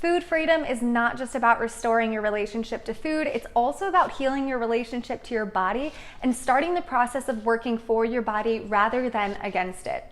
Food freedom is not just about restoring your relationship to food, it's also about healing your relationship to your body and starting the process of working for your body rather than against it.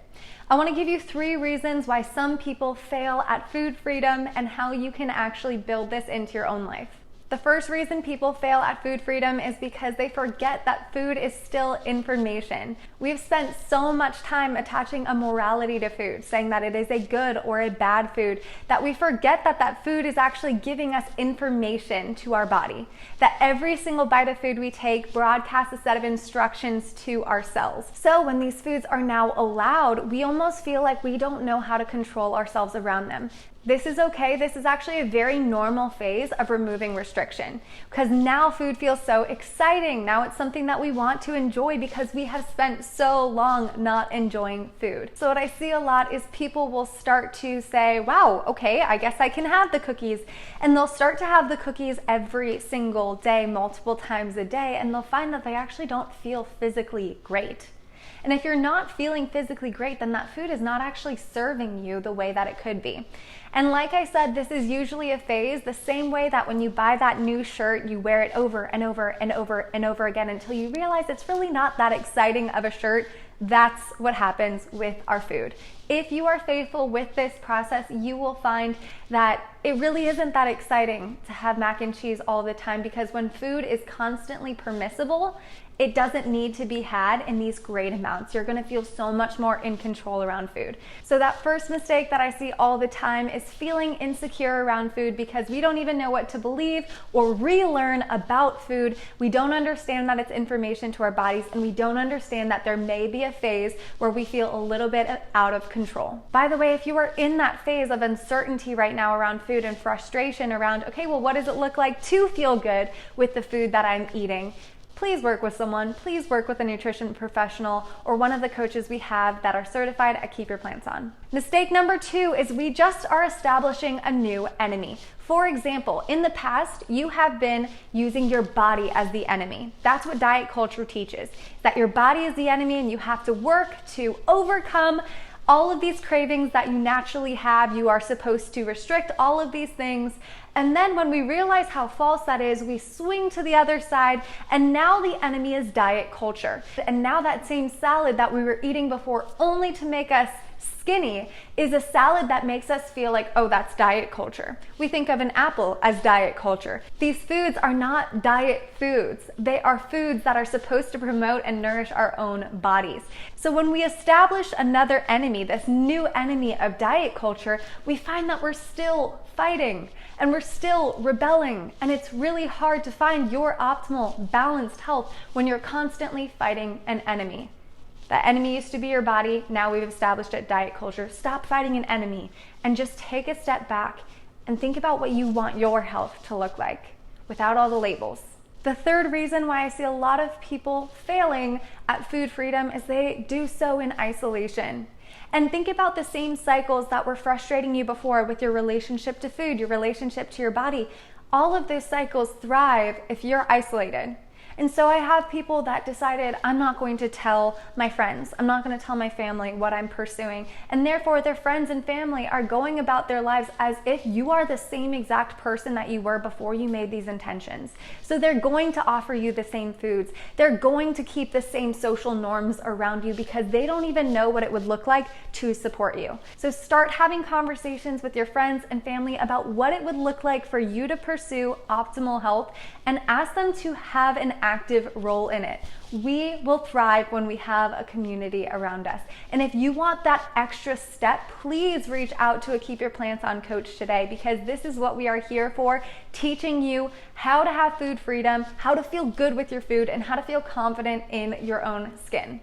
I want to give you 3 reasons why some people fail at food freedom and how you can actually build this into your own life. The first reason people fail at food freedom is because they forget that food is still information. We've spent so much time attaching a morality to food, saying that it is a good or a bad food, that we forget that that food is actually giving us information to our body. That every single bite of food we take broadcasts a set of instructions to our cells. So when these foods are now allowed, we almost feel like we don't know how to control ourselves around them. This is okay. This is actually a very normal phase of removing restriction because now food feels so exciting. Now it's something that we want to enjoy because we have spent so long not enjoying food. So what I see a lot is people will start to say, wow, okay, I guess I can have the cookies. And they'll start to have the cookies every single day, multiple times a day, and they'll find that they actually don't feel physically great. And if you're not feeling physically great, then that food is not actually serving you the way that it could be. And like I said, this is usually a phase, the same way that when you buy that new shirt, you wear it over and over and over and over again until you realize it's really not that exciting of a shirt. That's what happens with our food. If you are faithful with this process, you will find that it really isn't that exciting to have mac and cheese all the time, because when food is constantly permissible, it doesn't need to be had in these great amounts. You're gonna feel so much more in control around food. So that first mistake that I see all the time is feeling insecure around food because we don't even know what to believe or relearn about food. We don't understand that it's information to our bodies, and we don't understand that there may be a phase where we feel a little bit out of control. By the way, if you are in that phase of uncertainty right now around food and frustration around, okay, well, what does it look like to feel good with the food that I'm eating? Please work with someone, please work with a nutrition professional or one of the coaches we have that are certified at Keep Your Plants On. Mistake number 2 is we just are establishing a new enemy. For example, in the past, you have been using your body as the enemy. That's what diet culture teaches, that your body is the enemy and you have to work to overcome all of these cravings that you naturally have. You are supposed to restrict all of these things. And then when we realize how false that is, we swing to the other side, and now the enemy is diet culture. And now that same salad that we were eating before only to make us skinny is a salad that makes us feel like, oh, that's diet culture. We think of an apple as diet culture. These foods are not diet foods. They are foods that are supposed to promote and nourish our own bodies. So when we establish another enemy, this new enemy of diet culture, we find that we're still fighting and we're still rebelling, and it's really hard to find your optimal balanced health when you're constantly fighting an enemy. That enemy used to be your body. Now we've established it, diet culture. Stop fighting an enemy and just take a step back and think about what you want your health to look like without all the labels. The third reason why I see a lot of people failing at food freedom is they do so in isolation. And think about the same cycles that were frustrating you before with your relationship to food, your relationship to your body. All of those cycles thrive if you're isolated. And so I have people that decided, I'm not going to tell my friends, I'm not going to tell my family what I'm pursuing. And therefore their friends and family are going about their lives as if you are the same exact person that you were before you made these intentions. So they're going to offer you the same foods. They're going to keep the same social norms around you because they don't even know what it would look like to support you. So start having conversations with your friends and family about what it would look like for you to pursue optimal health, and ask them to have an active role in it. We will thrive when we have a community around us. And if you want that extra step, please reach out to a Keep Your Plants On coach today, because this is what we are here for, teaching you how to have food freedom, how to feel good with your food, and how to feel confident in your own skin.